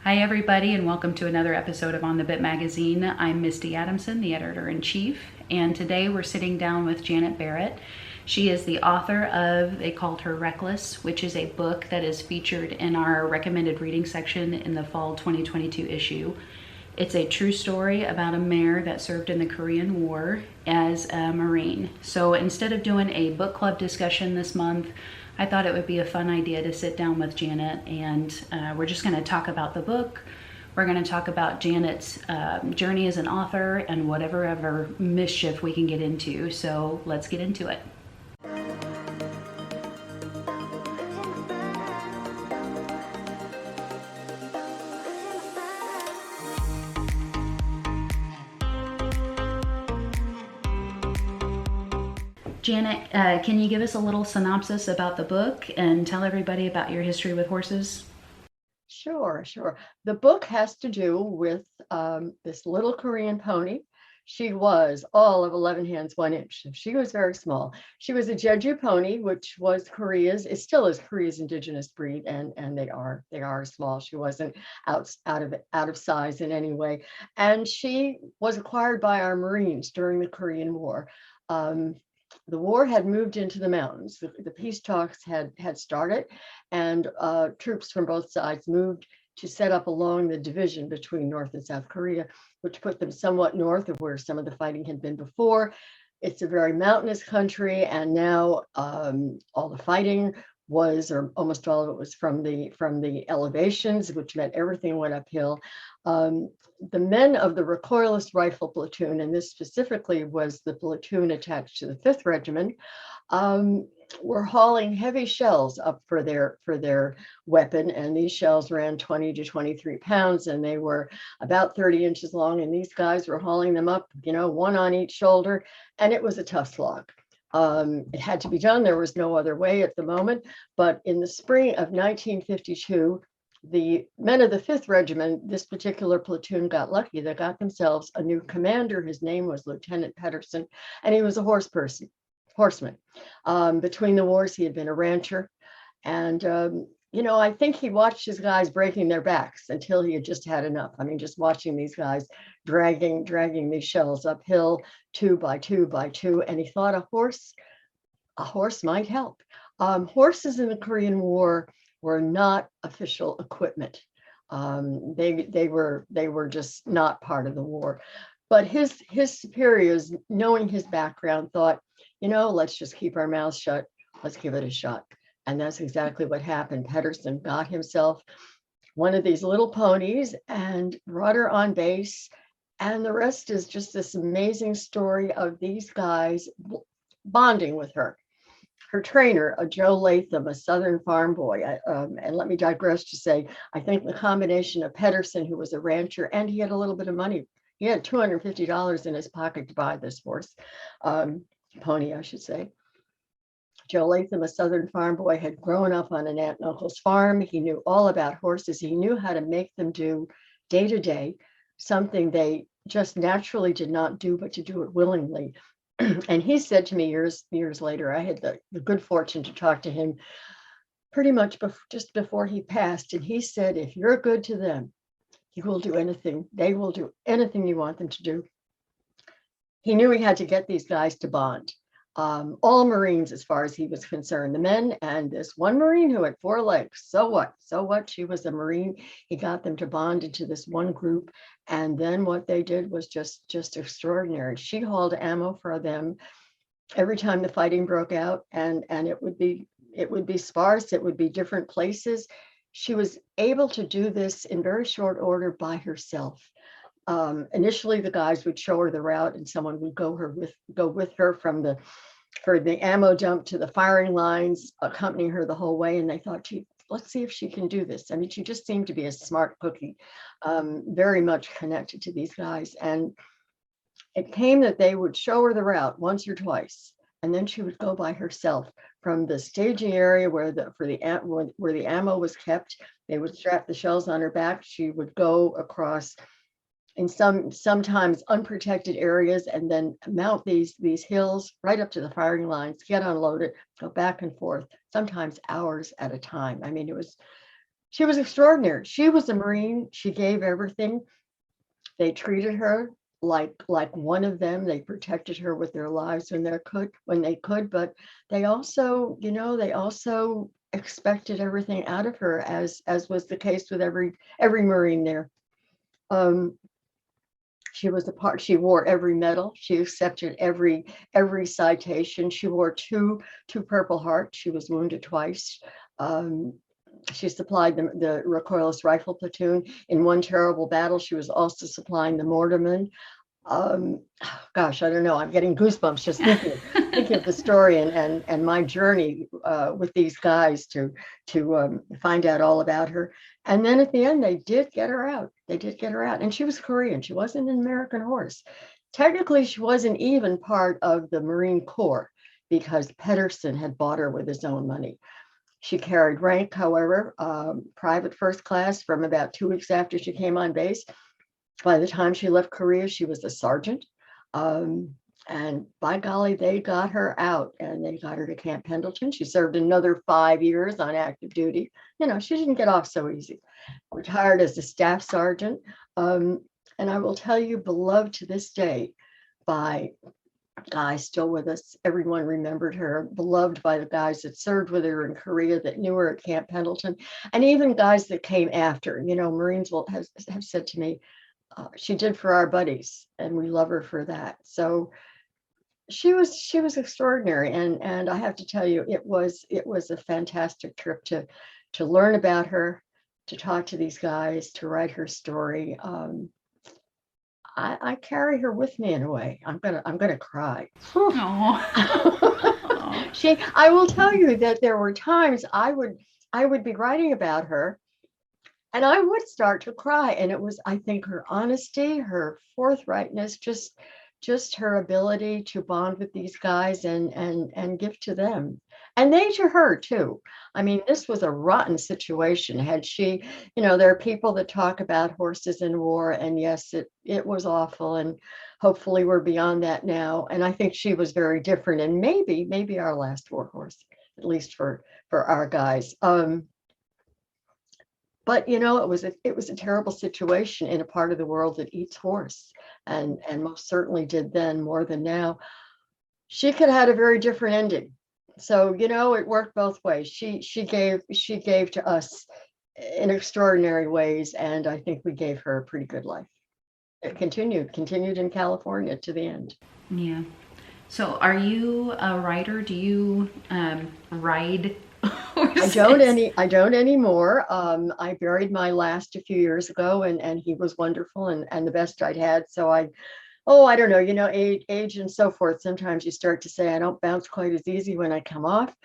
Hi, everybody, and welcome to another episode of On the Bit Magazine. I'm Misty Adamson, the editor-in-chief, and today we're sitting down with Janet Barret. She is the author of They Called Her Reckless, which is a book that is featured in our recommended reading section in the fall 2022 issue. It's a true story about a mayor that served in the Korean War as a Marine. So instead of doing a book club discussion this month, I thought it would be a fun idea to sit down with Janet, and we're just going to talk about the book. We're going to talk about Janet's journey as an author and whatever ever mischief we can get into. So let's get into it. Janet, can you give us a little synopsis about the book and tell everybody about your history with horses? Sure. The book has to do with this little Korean pony. She was all of 11 hands, 1 inch. She was very small. She was a Jeju pony, which was it still is Korea's indigenous breed, and they are small. She wasn't out of size in any way. And she was acquired by our Marines during the Korean War. The war had moved into the mountains. The peace talks had started, and troops from both sides moved to set up along the division between North and South Korea, which put them somewhat north of where some of the fighting had been before. It's a very mountainous country, and now all the fighting was, or almost all of it was from the elevations, which meant everything went uphill. The men of the recoilless rifle platoon, and this specifically was the platoon attached to the 5th Regiment, were hauling heavy shells up for their weapon, and these shells ran 20 to 23 pounds, and they were about 30 inches long, and these guys were hauling them up, one on each shoulder, and it was a tough slog. It had to be done. There was no other way at the moment, but in the spring of 1952, the men of the 5th Regiment, this particular platoon, got lucky. They got themselves a new commander. His name was Lieutenant Pedersen, and he was a horseman. Between the wars, he had been a rancher, and I think he watched his guys breaking their backs until he had just had enough. I mean, just watching these guys dragging these shells uphill 2 by 2 by 2, and he thought a horse might help. Horses in the Korean War were not official equipment. They were just not part of the war. But his superiors, knowing his background, thought, let's just keep our mouths shut. Let's give it a shot. And that's exactly what happened. Pedersen got himself one of these little ponies and brought her on base. And the rest is just this amazing story of these guys bonding with her. Her trainer, a Joe Latham, a Southern farm boy, and let me digress to say, I think the combination of Pedersen, who was a rancher, and he had a little bit of money. He had $250 in his pocket to buy this pony, I should say. Joe Latham, a Southern farm boy, had grown up on an aunt and uncle's farm. He knew all about horses. He knew how to make them do day to day something they just naturally did not do, but to do it willingly. And he said to me years later, I had the good fortune to talk to him pretty much just before he passed. And he said, if you're good to them, you will do anything. They will do anything you want them to do. He knew he had to get these guys to bond. All Marines, as far as he was concerned, the men and this one Marine who had 4 legs. So what? She was a Marine. He got them to bond into this one group. And then what they did was just extraordinary. She hauled ammo for them every time the fighting broke out, and it would be sparse. It would be different places. She was able to do this in very short order by herself. Initially, the guys would show her the route, and someone would go with her from the ammo dump to the firing lines, accompany her the whole way. And they thought, gee, let's see if she can do this. I mean, she just seemed to be a smart cookie, very much connected to these guys. And it came that they would show her the route once or twice, and then she would go by herself from the staging area where the ammo was kept. They would strap the shells on her back. She would go across in sometimes unprotected areas, and then mount these hills right up to the firing lines, get unloaded, go back and forth, sometimes hours at a time. I mean, it was She was extraordinary. She was a Marine. She gave everything. They treated her like one of them. They protected her with their lives when they could, but they also, they also expected everything out of her, as was the case with every Marine there. Um, she wore every medal. She accepted every citation. She wore two Purple Hearts. She was wounded twice. Um, she supplied the recoilless rifle platoon in one terrible battle. She was also supplying the mortarmen. um Gosh, I don't know, I'm getting goosebumps just thinking of the story and my journey with these guys to find out all about her. And then at the end, they did get her out, and she was Korean. She wasn't an American horse. Technically, she wasn't even part of the Marine Corps because Pedersen had bought her with his own money. She carried rank, however, private first class from about 2 weeks after she came on base. By the time she left Korea, she was a sergeant. Um, and by golly, they got her out and they got her to Camp Pendleton. She served another 5 years on active duty. She didn't get off so easy. Retired as a staff sergeant. Um, and I will tell you, beloved to this day by guys still with us. Everyone remembered her, beloved by the guys that served with her in Korea, that knew her at Camp Pendleton, and even guys that came after. Marines will have said to me, she did for our buddies, and we love her for that. So she was extraordinary, and I have to tell you, it was a fantastic trip to learn about her, to talk to these guys, to write her story. I carry her with me in a way. I'm gonna cry. Oh. I will tell you that there were times I would be writing about her and I would start to cry. And it was, I think, her honesty, her forthrightness, just her ability to bond with these guys and give to them. And they to her too. I mean, this was a rotten situation. Had she, there are people that talk about horses in war, and yes, it was awful. And hopefully we're beyond that now. And I think she was very different, and maybe our last war horse, at least for our guys. But it was a terrible situation in a part of the world that eats horse, and most certainly did then more than now. She could have had a very different ending. So it worked both ways. She gave to us in extraordinary ways, and I think we gave her a pretty good life. It continued in California to the end. Yeah. So, are you a rider? Do you ride horses? I don't anymore. I buried my last a few years ago, and he was wonderful and the best I'd had. So I don't know, age and so forth. Sometimes you start to say I don't bounce quite as easy when I come off.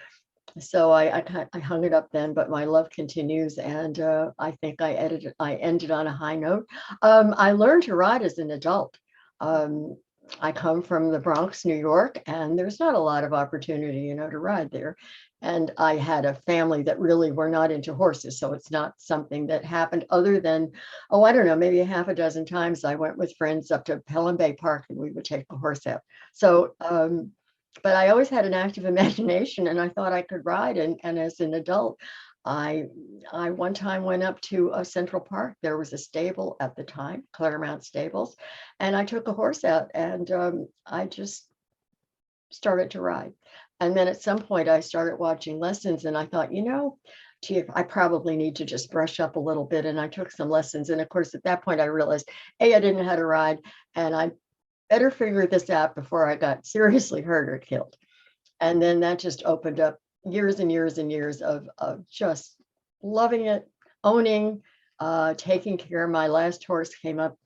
So I hung it up then, but my love continues, and I think I ended on a high note. I learned to ride as an adult. Um, I come from the Bronx, New York, and there's not a lot of opportunity, to ride there. And I had a family that really were not into horses, so it's not something that happened other than, I don't know, maybe a half a dozen times I went with friends up to Pelham Bay Park and we would take the horse out. So, but I always had an active imagination, and I thought I could ride. And as an adult, I one time went up to Central Park. There was a stable at the time, Claremont Stables, and I took a horse out, and I just started to ride. And then at some point I started watching lessons, and I thought, gee, I probably need to just brush up a little bit. And I took some lessons. And of course, at that point I realized, I didn't know how to ride, and I better figure this out before I got seriously hurt or killed. And then that just opened up years and years and years of just loving it, owning, taking care. My last horse came up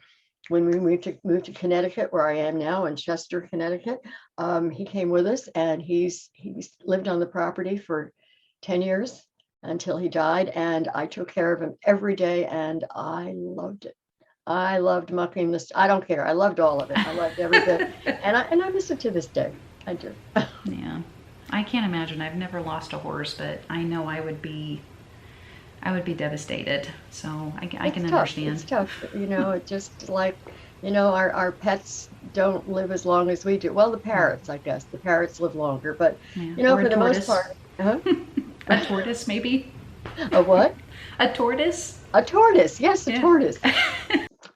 when we moved to Connecticut, where I am now, in Chester, Connecticut. He came with us, and he's lived on the property for 10 years until he died. And I took care of him every day, and I loved it. I loved mucking this. I don't care. I loved all of it. I loved every bit, and I miss it to this day. I do. Yeah. I can't imagine. I've never lost a horse, but I know I would be devastated. So I can understand. It's tough. It's just like, our pets don't live as long as we do. Well, the parrots, I guess. The parrots live longer, but Yeah. Or for a the most tortoise. part. Huh? A tortoise, maybe. A what? A tortoise? A tortoise, yes, a Yeah. tortoise.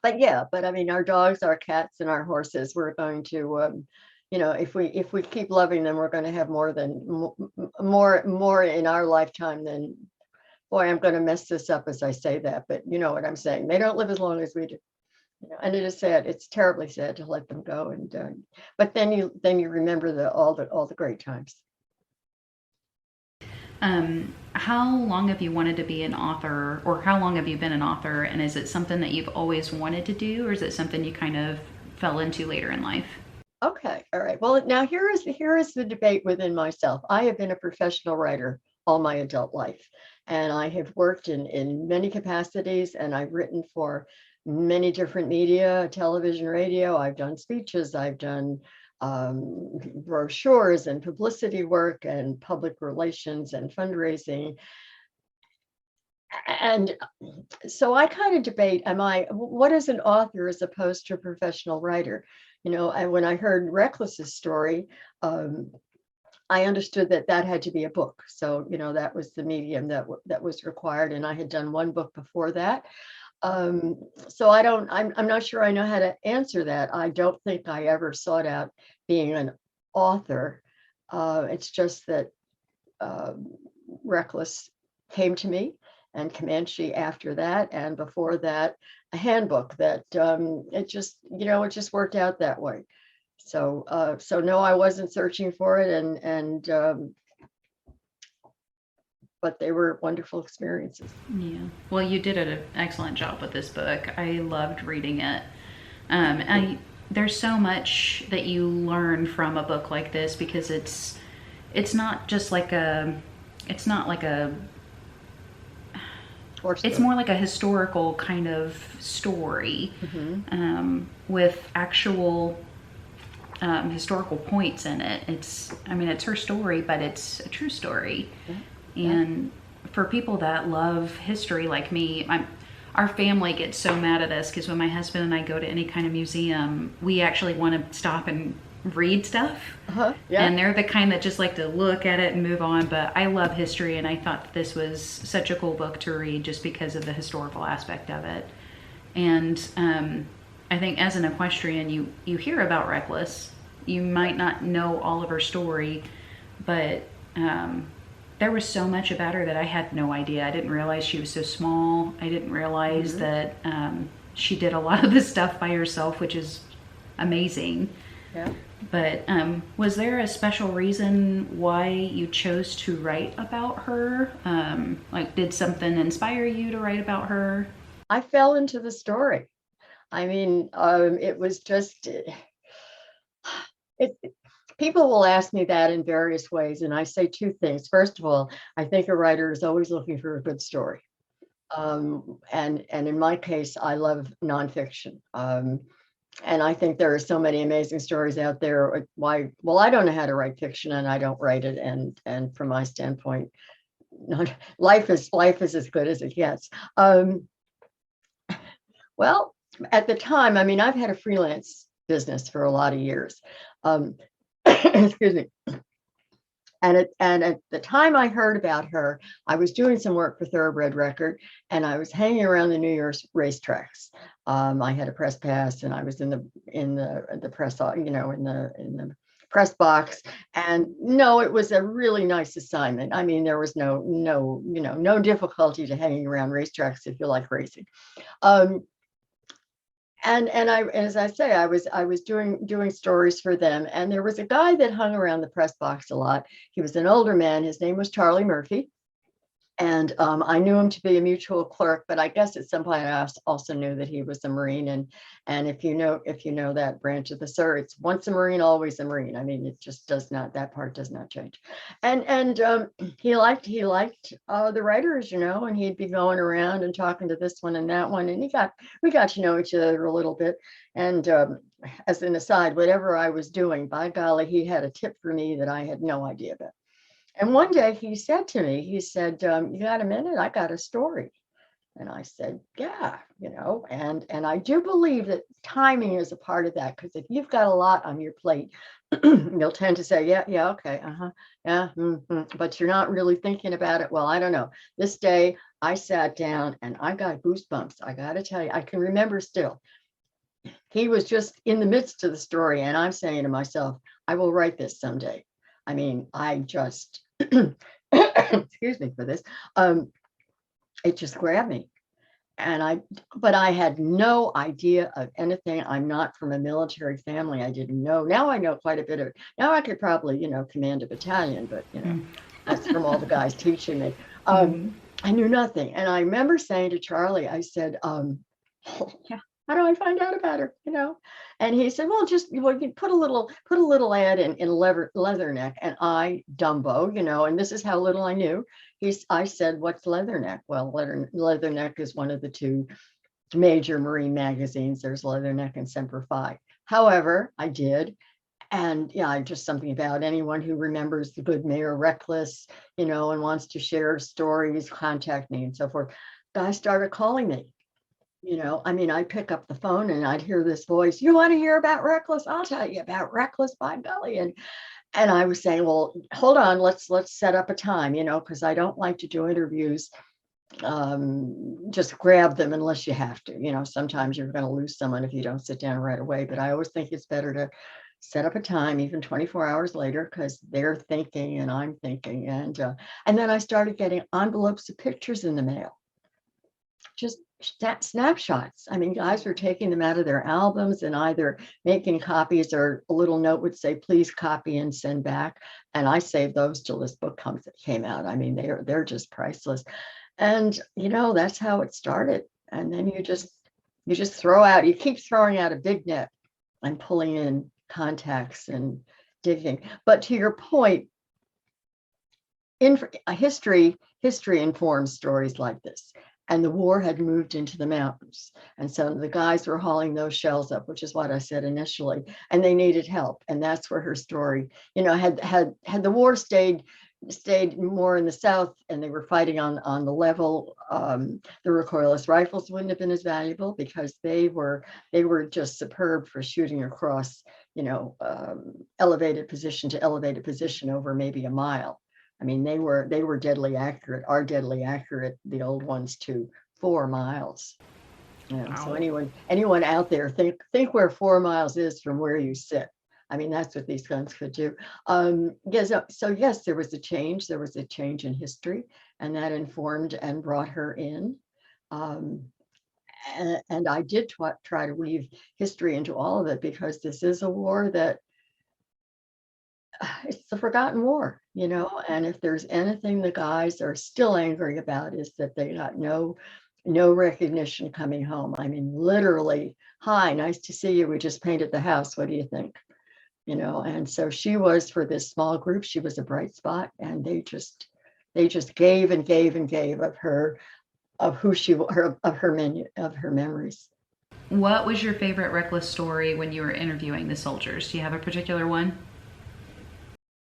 But yeah, but I mean, our dogs, our cats, and our horses, we're going to, if we keep loving them, we're going to have more in our lifetime than. Boy, I'm going to mess this up as I say that, but you know what I'm saying. They don't live as long as we do. And it is sad. It's terribly sad to let them go. And but then you remember all the great times. How long have you wanted to be an author, or how long have you been an author? And is it something that you've always wanted to do, or is it something you kind of fell into later in life? Okay, all right. Well, now here is the debate within myself. I have been a professional writer all my adult life, and I have worked in many capacities, and I've written for many different media, television, radio. I've done speeches, I've done brochures and publicity work and public relations and fundraising. And so I kind of debate, what is an author as opposed to a professional writer? And when I heard Reckless's story, um, I understood that had to be a book. So, that was the medium that was required. And I had done one book before that. So I'm not sure I know how to answer that. I don't think I ever sought out being an author. It's just that Reckless came to me, and Comanche after that, and before that, a handbook that it just worked out that way. So no, I wasn't searching for it, and but they were wonderful experiences. Yeah. Well, you did an excellent job with this book. I loved reading it. There's so much that you learn from a book like this, because it's not just like a it's not like a it's more like a historical kind of story, with actual historical points in it. It's her story, but it's a true story. And for people that love history like me, our family gets so mad at us because when my husband and I go to any kind of museum, we actually want to stop and read stuff. And they're the kind that just like to look at it and move on. But I love history, and I thought that this was such a cool book to read just because of the historical aspect of it. And I think as an equestrian, you hear about Reckless. You might not know all of her story, but there was so much about her that I had no idea. I didn't realize she was so small. I didn't realize that she did a lot of this stuff by herself, which is amazing. Yeah. But was there a special reason why you chose to write about her? Did something inspire you to write about her? I fell into the story. I mean, it was just it. People will ask me that in various ways, and I say two things. First of all, I think a writer is always looking for a good story, and in my case, I love nonfiction. And I think there are so many amazing stories out there. Why? Well, I don't know how to write fiction, and I don't write it. And from my standpoint, life is as good as it gets. Well, at the time, I mean, I've had a freelance business for a lot of years. Excuse me. And at the time I heard about her, I was doing some work for Thoroughbred Record, and I was hanging around the New York racetracks. I had a press pass, and I was in the press, in the press box. And no, it was a really nice assignment. I mean, there was no difficulty to hanging around racetracks if you like racing. And as I say, I was doing stories for them, and there was a guy that hung around the press box a lot. He was an older man. His name was Charlie Murphy, and I knew him to be a mutual clerk. But I guess at some point I also knew that he was a Marine. And if you know that branch of the service, once a Marine, always a Marine. I mean, it just does not, that part does not change. And he liked the writers, and he'd be going around and talking to this one and that one, and we got to know each other a little bit. And as an aside, whatever I was doing, by golly, he had a tip for me that I had no idea about. And one day he said to me, you got a minute? I got a story. And I said, yeah, and I do believe that timing is a part of that, because if you've got a lot on your plate, you'll tend to say, yeah, yeah, okay, yeah, but you're not really thinking about it. Well, I don't know. This day I sat down and I got goosebumps. I got to tell you, I can remember still. He was just in the midst of the story, and I'm saying to myself, I will write this someday. I mean, I just, excuse me for this, it just grabbed me. But I had no idea of anything. I'm not from a military family. I didn't know. Now I know quite a bit of it. Now I could probably, command a battalion, but, that's from all the guys teaching me. I knew nothing. And I remember saying to Charlie, I said, yeah, how do I find out about her? And he said, well, you put a little ad in Leatherneck. And I, Dumbo, and this is how little I knew. I said, what's Leatherneck? Well, Leatherneck is one of the two major marine magazines. There's Leatherneck and Semper Fi. However, I did. And yeah, just something about anyone who remembers the good Mayor Reckless, and wants to share stories, contact me and so forth. Guys started calling me. I'd pick up the phone and I'd hear this voice, you want to hear about Reckless? I'll tell you about Reckless, by golly. And I was saying, well, hold on, let's set up a time, because I don't like to do interviews, just grab them unless you have to. Sometimes you're going to lose someone if you don't sit down right away. But I always think it's better to set up a time, even 24 hours later, because they're thinking and I'm thinking. And then I started getting envelopes of pictures in the mail. Just snapshots. Guys were taking them out of their albums and either making copies, or a little note would say, please copy and send back. And I saved those till this book came out. They're just priceless. And that's how it started. And then you just you keep throwing out a big net and pulling in contacts and digging. But to your point, history informs stories like this. And the war had moved into the mountains. And so the guys were hauling those shells up, which is what I said initially, and they needed help. And that's where her story, had the war stayed more in the South and they were fighting on the level, the recoilless rifles wouldn't have been as valuable, because they were just superb for shooting across, elevated position to elevated position over maybe a mile. They were deadly accurate, are deadly accurate, the old ones, to 4 miles. Wow. So anyone out there, think where 4 miles is from where you sit. That's what these guns could do. Yes, so yes, there was a change. There was a change in history, and that informed and brought her in. And I did try to weave history into all of it, because this is a war that, it's the forgotten war, and if there's anything the guys are still angry about, is that they got no recognition coming home. Literally, hi, nice to see you. We just painted the house. What do you think? And so she was, for this small group, she was a bright spot, and they just gave and gave and gave of her, of who she, of her memories. What was your favorite Reckless story when you were interviewing the soldiers? Do you have a particular one?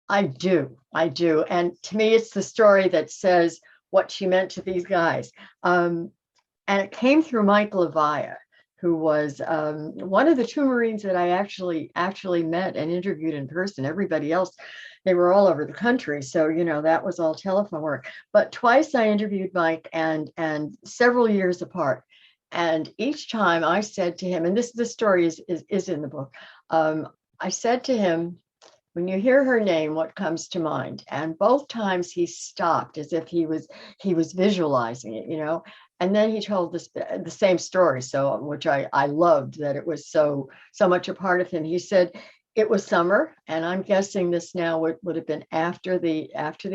I do. And to me, it's the story that says what she meant to these guys. And it came through Mike Levia, who was one of the 2 Marines that I actually met and interviewed in person. Everybody else, they were all over the country. So, that was all telephone work. But twice I interviewed Mike, and several years apart. And each time I said to him, and this story is in the book, I said to him, when you hear her name, what comes to mind? And both times he stopped, as if he was visualizing it, and then he told the same story. So, which I loved, that it was so much a part of him. He said it was summer, and I'm guessing this now would have been after the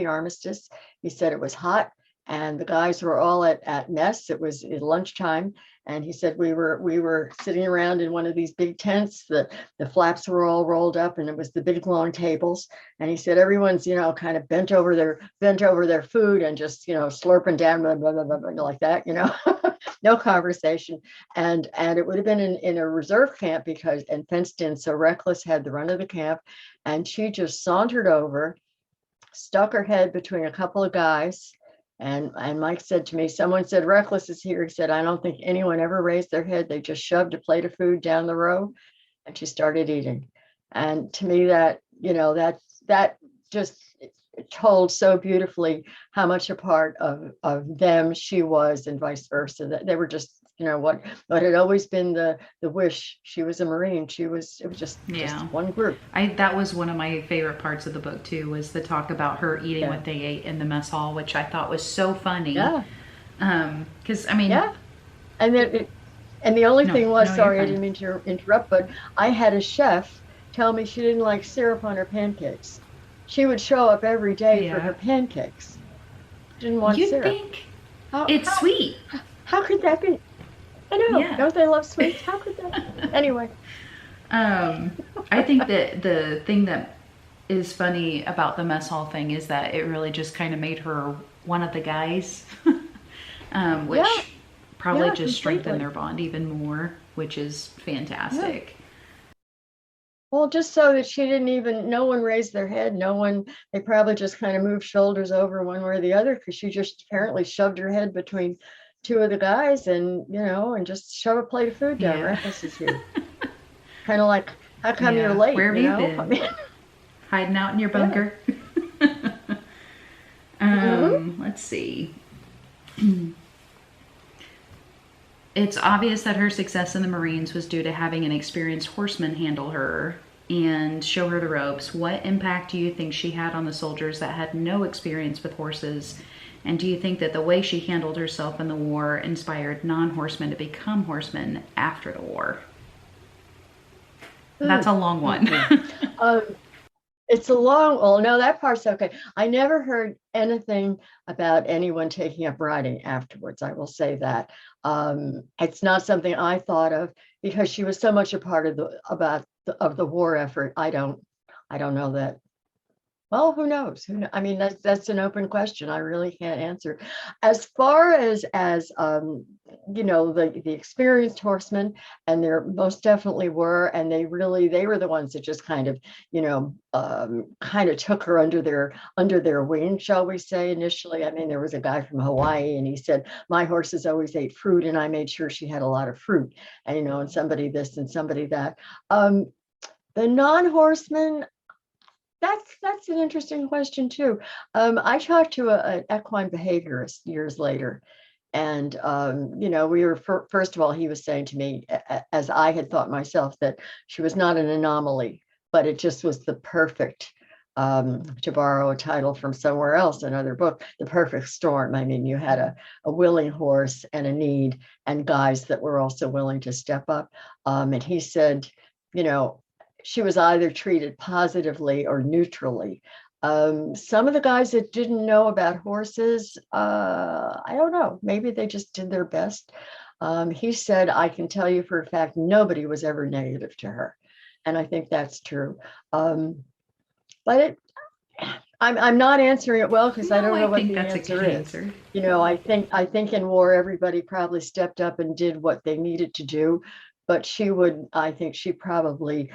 armistice. He said it was hot, and the guys were all at mess. It was lunchtime. And he said we were sitting around in one of these big tents. The flaps were all rolled up, and it was the big long tables. And he said everyone's kind of bent over their food and just slurping down, blah, blah, blah, blah, like that. No conversation. And it would have been in a reserve camp, and fenced in. So Reckless had the run of the camp, and she just sauntered over, stuck her head between a couple of guys, And Mike said to me, someone said, Reckless is here. He said, I don't think anyone ever raised their head. They just shoved a plate of food down the row and she started eating. And to me, that, that just told so beautifully how much a part of them she was, and vice versa. That they were just, what had always been the wish. She was a Marine. It was just one group. That was one of my favorite parts of the book too, was the talk about her eating what they ate in the mess hall, which I thought was so funny. Yeah. Because I mean, and then and the only thing was, sorry, I didn't mean to interrupt, but I had a chef tell me she didn't like syrup on her pancakes. She would show up every day for her pancakes. Didn't want syrup. You think it's sweet? How could that be? I know. Yeah. Don't they love sweets? How could that be? Anyway. I think that the thing that is funny about the mess hall thing is that it really just kind of made her one of the guys, which probably just strengthened their bond even more, which is fantastic. Yeah. Well, just so that no one raised their head. They probably just kind of moved shoulders over one way or the other, because she just apparently shoved her head between two of the guys and just shove a plate of food down. Reckless is here. Kind of like, how come you're late? Where have you been? I mean, hiding out in your bunker? Let's see. It's obvious that her success in the Marines was due to having an experienced horseman handle her and show her the ropes. What impact do you think she had on the soldiers that had no experience with horses? And do you think that the way she handled herself in the war inspired non-horsemen to become horsemen after the war? That's a long one. It's a long, well, no, that part's okay. I never heard anything about anyone taking up riding afterwards. I will say that. It's not something I thought of, because she was so much a part of the war effort. I don't know that. Well, who knows? I mean, that's an open question. I really can't answer. As far as the experienced horsemen, and there most definitely were, and they were the ones that just kind of took her under their wing, shall we say, initially. I mean, there was a guy from Hawaii, and he said, my horses always ate fruit, and I made sure she had a lot of fruit, and and somebody this and somebody that. The non-horsemen, that's an interesting question too. I talked to an equine behaviorist years later, and we were first of all, he was saying to me, as I had thought myself, that she was not an anomaly, but it just was the perfect, to borrow a title from somewhere else, another book, the perfect storm. I mean, you had a willing horse and a need, and guys that were also willing to step up. And he said, she was either treated positively or neutrally. Some of the guys that didn't know about horses, I don't know, maybe they just did their best. He said, I can tell you for a fact, nobody was ever negative to her. And I think that's true. But I'm not answering it well, because I don't know what the answer is. I think in war, everybody probably stepped up and did what they needed to do. But I think she probably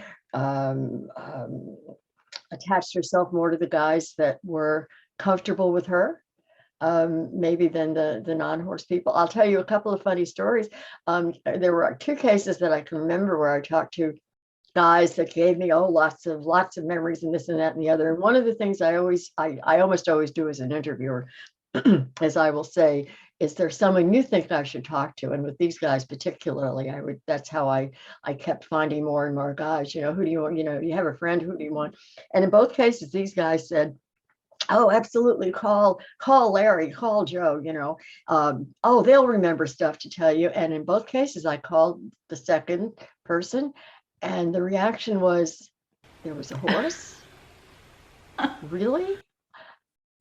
attached herself more to the guys that were comfortable with her, maybe than the non-horse people. I'll tell you a couple of funny stories. There were two cases that I can remember where I talked to guys that gave me lots of memories, and this and that and the other. And one of the things I almost always do as an interviewer, as I will say, is there someone you think I should talk to? And with these guys particularly, that's how I kept finding more and more guys. Who do you want? You have a friend, who do you want? And in both cases, these guys said, oh, absolutely, call Larry, call Joe, they'll remember stuff to tell you. And in both cases, I called the second person, and the reaction was, there was a horse? Really?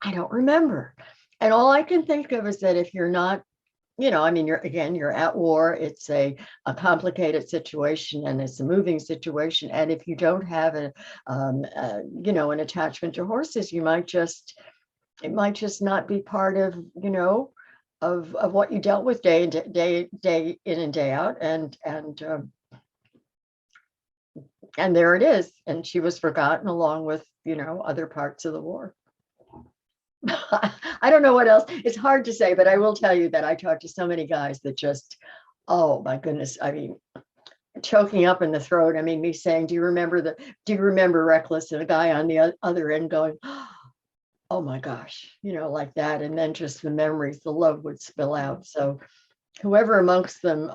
I don't remember. And all I can think of is that if you're not, you're at war, it's a complicated situation, and it's a moving situation. And if you don't have an attachment to horses, it might just not be part of, of what you dealt with day in and day out. And there it is. And she was forgotten along with, other parts of the war. I don't know what else. It's hard to say, but I will tell you that I talked to so many guys that just, oh my goodness. I mean, choking up in the throat. I mean, me saying, do you remember Reckless? And a guy on the other end going, oh my gosh, like that. And then just the memories, the love would spill out. So whoever amongst them,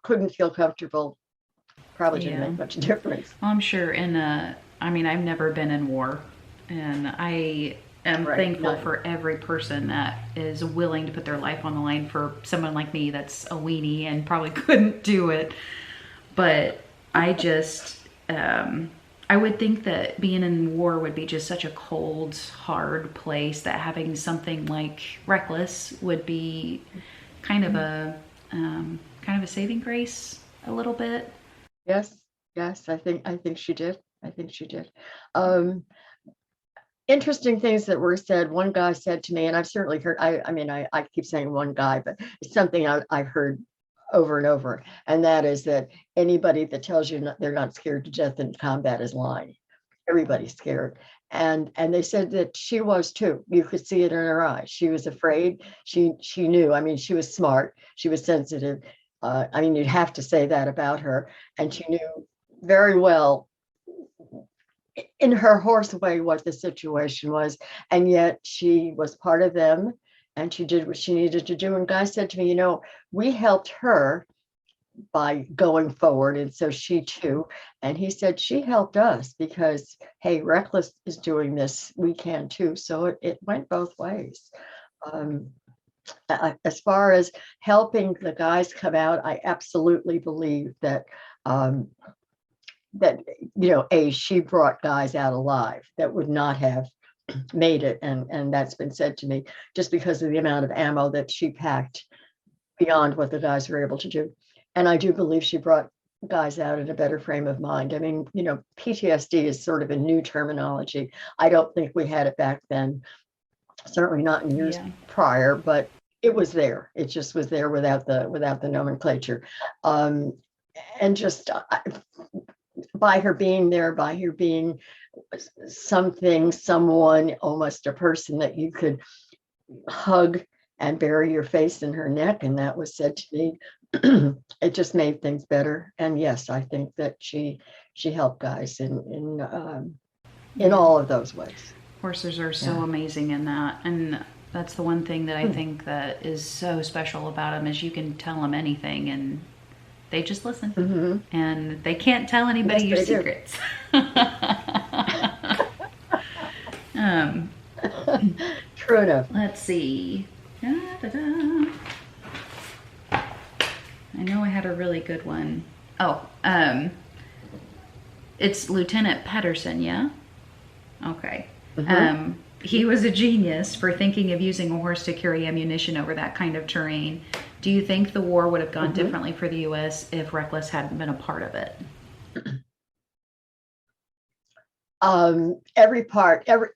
couldn't feel comfortable, probably didn't Yeah. make much difference. Well, I'm sure I mean, I've never been in war, and I am Right. thankful None. for every person that is willing to put their life on the line for someone like me that's a weenie and probably couldn't do it. But I just, I would think that being in war would be just such a cold, hard place that having something like Reckless would be kind of a saving grace a little bit. Yes. Yes. I think she did. I think she did. Um, Interesting things that were said. One guy said to me, and I've certainly heard, I mean, I keep saying one guy, but it's something I've heard over and over. And that is that anybody that tells you they're not scared to death in combat is lying. Everybody's scared. And they said that she was too. You could see it in her eyes. She was afraid. She knew. I mean, she was smart. She was sensitive. I mean, you'd have to say that about her. And she knew very well in her horse way what the situation was, and yet she was part of them, and she did what she needed to do. And Guy said to me, we helped her by going forward, and so she too. And he said she helped us because, hey, Reckless is doing this, we can too. So it went both ways. um, as far as helping the guys come out, I absolutely believe that um, she brought guys out alive that would not have made it, and that's been said to me, just because of the amount of ammo that she packed beyond what the guys were able to do. And I do believe she brought guys out in a better frame of mind. I mean, PTSD is sort of a new terminology. I don't think we had it back then, certainly not in years Yeah. prior, but it was there. It just was there without the nomenclature. And just by her being there, by her being something, someone, almost a person that you could hug and bury your face in her neck. And that was said to me. It just made things better. And yes, I think that she helped guys in Yeah. all of those ways. Horses are so Yeah. amazing in that, and that's the one thing that I think that is so special about them is you can tell them anything and they just listen, Mm-hmm. and they can't tell anybody Yes, your they do. secrets. um, True enough. let's see. Da-da-da. I know I had a really good one. Oh, it's Lieutenant Patterson, yeah? Okay. Mm-hmm. He was a genius for thinking of using a horse to carry ammunition over that kind of terrain. Do you think the war would have gone Mm-hmm. differently for the U.S. if Reckless hadn't been a part of it?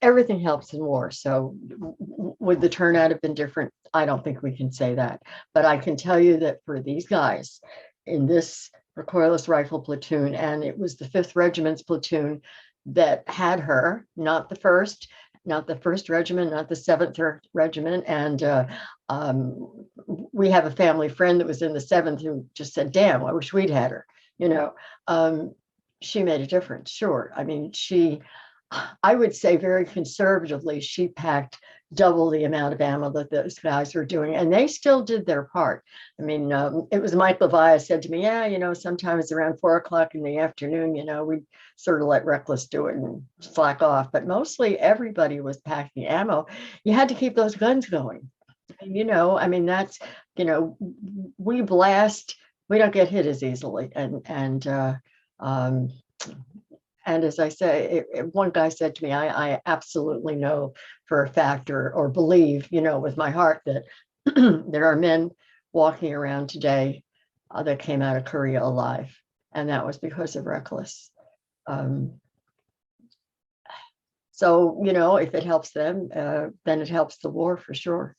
Everything helps in war. So would the turnout have been different? I don't think we can say that, but I can tell you that for these guys in this recoilless rifle platoon, and it was the 5th Regiment's platoon that had her, not the first regiment, not the 7th regiment. And we have a family friend that was in the 7th who just said, damn, I wish we'd had her, um, she made a difference. Sure. I mean, I would say very conservatively, she packed double the amount of ammo that those guys were doing, and they still did their part. I mean, it was Mike Levi said to me, yeah, sometimes around 4 o'clock in the afternoon, we sort of let Reckless do it and slack off, but mostly everybody was packing ammo. You had to keep those guns going. I mean, that's, we blast, we don't get hit as easily. Um, and as I say, one guy said to me, I absolutely know for a fact or believe, with my heart that there are men walking around today that came out of Korea alive. And that was because of Reckless. So, if it helps them, then it helps the war for sure.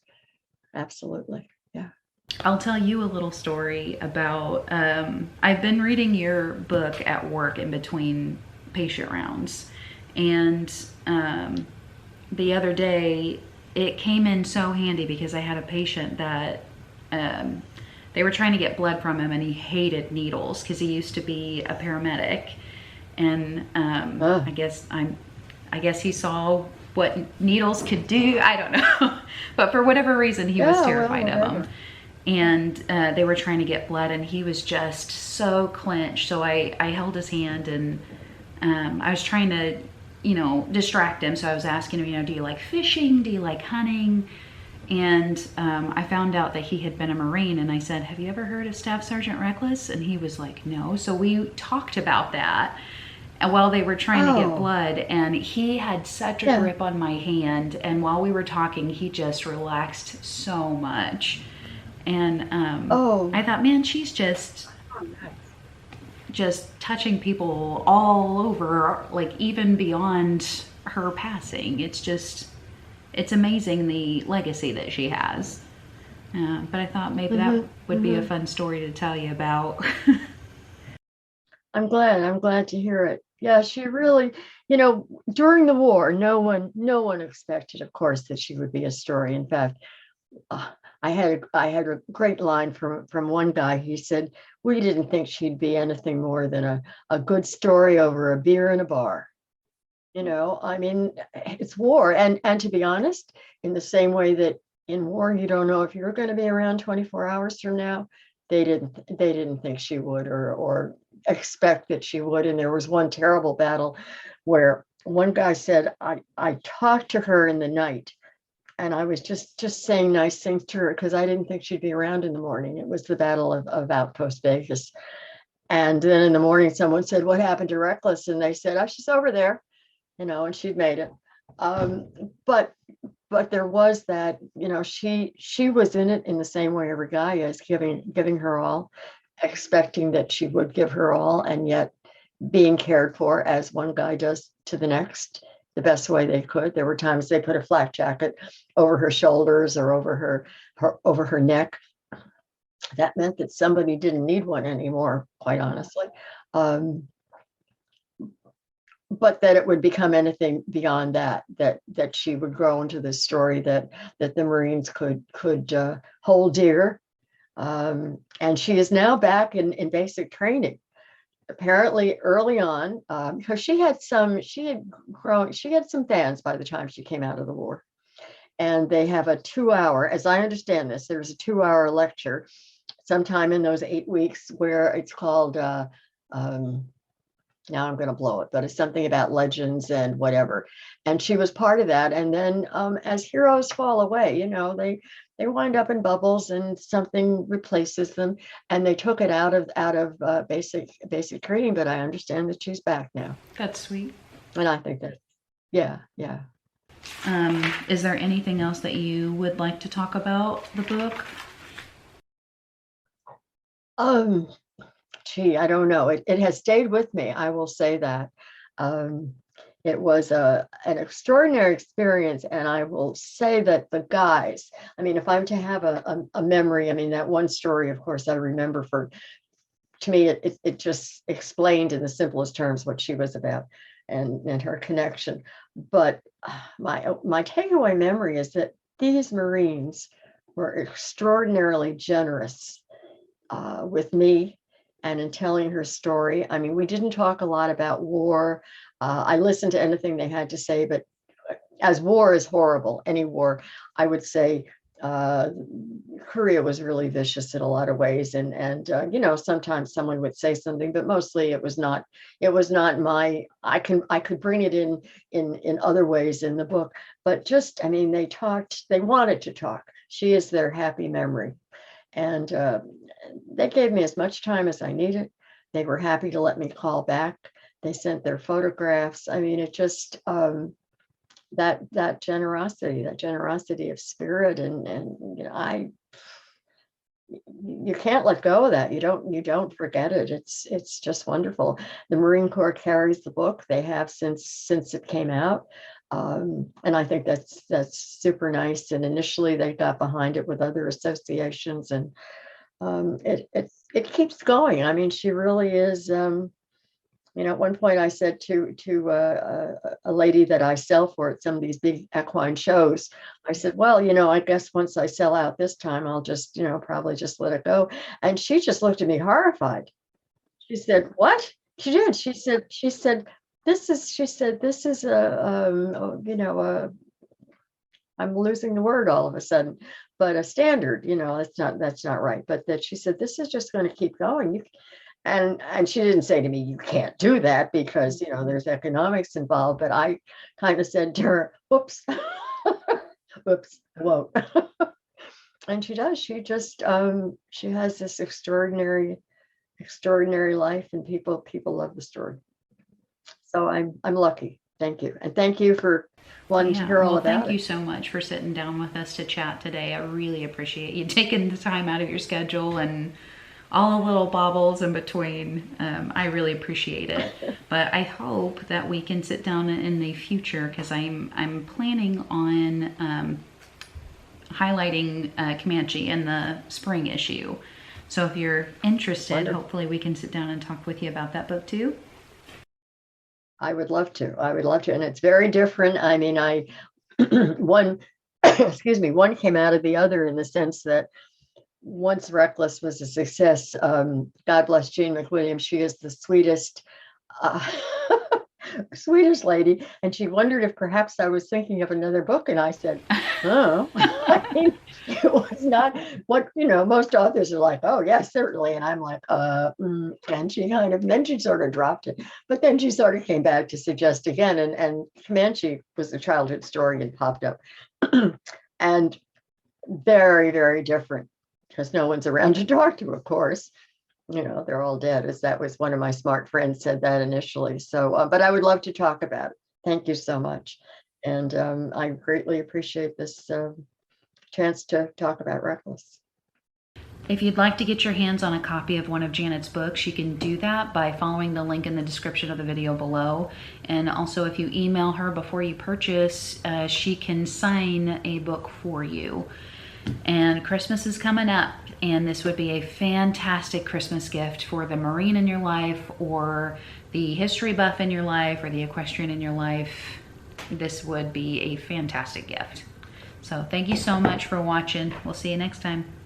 Absolutely. Yeah. I'll tell you a little story about. I've been reading your book at work in between patient rounds, and the other day, it came in so handy because I had a patient that um, they were trying to get blood from him, and he hated needles because he used to be a paramedic, and Uh, I guess he saw what needles could do. I don't know, but for whatever reason, he was yeah, well, terrified of them. whatever. And they were trying to get blood, and he was just so clenched. So I held his hand, and I was trying to, distract him. So I was asking him, do you like fishing? Do you like hunting? And I found out that he had been a Marine, and I said, have you ever heard of Staff Sergeant Reckless? And he was like, no. So we talked about that while they were trying to get Oh, blood, and he had such a yeah. grip on my hand, and while we were talking, he just relaxed so much. And I Oh, thought, man, she's just touching people all over, like even beyond her passing. It's amazing the legacy that she has. But I thought maybe that hmm would be a hmm. fun story to tell you about. I'm glad. I'm glad to hear it. Yeah, she really, during the war, no one expected, of course, that she would be a story. In fact, uh, I had a great line from one guy. He said, "We didn't think she'd be anything more than a good story over a beer in a bar." I mean, it's war, and to be honest, in the same way that in war you don't know if you're going to be around 24 hours from now, they didn't think she would, or expect that she would. And there was one terrible battle where one guy said, I talked to her in the night, and I was just saying nice things to her because I didn't think she'd be around in the morning. It was the Battle of Outpost Vegas. And then in the morning, someone said, what happened to Reckless? And they said, oh, she's over there, and she'd made it. Um, but but there was that, she was in it in the same way every guy is, giving her all, expecting that she would give her all, and yet being cared for as one guy does to the next, the best way they could. There were times they put a flak jacket over her shoulders or over her neck. That meant that somebody didn't need one anymore, quite honestly. Um, but that it would become anything beyond that she would grow into this story that the Marines could hold dear. And she is now back in basic training. Apparently early on, because she had some fans by the time she came out of the war. And they have a 2 hour, as I understand this, there's a 2 hour lecture sometime in those 8 weeks where it's called um, now I'm going to blow it, but it's something about legends and whatever. And she was part of that. And then as heroes fall away, they wind up in bubbles and something replaces them. And they took it out of basic training. But I understand that she's back now, That's sweet. and I think that, yeah, yeah. Is there anything else that you would like to talk about the book? Um, Gee, I don't know. It has stayed with me. I will say that. Um, it was an extraordinary experience. And I will say that the guys, I mean, if I'm to have a memory, I mean, that one story, of course, I remember to me, it just explained in the simplest terms what she was about and her connection. But my takeaway memory is that these Marines were extraordinarily generous with me and in telling her story. I mean, we didn't talk a lot about war. I listened to anything they had to say, but as war is horrible, any war, I would say uh, Korea was really vicious in a lot of ways, and sometimes someone would say something, but mostly it was not. It was not my. I could bring it in other ways in the book, but just I mean, they talked. They wanted to talk. She is their happy memory, and they gave me as much time as I needed. They were happy to let me call back. They sent their photographs. I mean, it just that generosity of spirit, and I you can't let go of that. You don't forget it. It's just wonderful. The Marine Corps carries the book. They have since it came out. And I think that's super nice. And initially they got behind it with other associations, and it keeps going. I mean, she really is. At one point I said a lady that I sell for at some of these big equine shows, I said, well, I guess once I sell out this time, I'll just, probably just let it go. And she just looked at me horrified. She said, what? She did. This is I'm losing the word all of a sudden, but a standard, that's not right. But that she said, this is just going to keep going. And she didn't say to me, you can't do that because, there's economics involved. But I kind of said to her, whoops, whoops, I won't. And she does. She just, she has this extraordinary life, and people love the story. So I'm lucky. Thank you. And thank you for wanting to hear all about it. Thank you so much for sitting down with us to chat today. I really appreciate you taking the time out of your schedule and all the little bobbles in between. I really appreciate it. But I hope that we can sit down in the future, because I'm planning on highlighting Comanche in the spring issue. So if you're interested, wonderful. Hopefully we can sit down and talk with you about that book too. I would love to. And it's very different. I mean, one, excuse me, one came out of the other in the sense that once Reckless was a success, God bless Jean McWilliams, she is the sweetest, sweetest lady. And she wondered if perhaps I was thinking of another book. And I said, oh, I mean, it was not what, most authors are like, oh, yes, certainly. And I'm like, and she kind of, then she sort of dropped it. But then she sort of came back to suggest again. And Comanche was a childhood story and popped up. And very, very different, because no one's around to talk to, of course. They're all dead, as that was one of my smart friends said that initially. So, but I would love to talk about it. Thank you so much. And I greatly appreciate this chance to talk about Reckless. If you'd like to get your hands on a copy of one of Janet's books, you can do that by following the link in the description of the video below. And also, if you email her before you purchase, she can sign a book for you. And Christmas is coming up, and this would be a fantastic Christmas gift for the Marine in your life, or the history buff in your life, or the equestrian in your life. This would be a fantastic gift. So thank you so much for watching. We'll see you next time.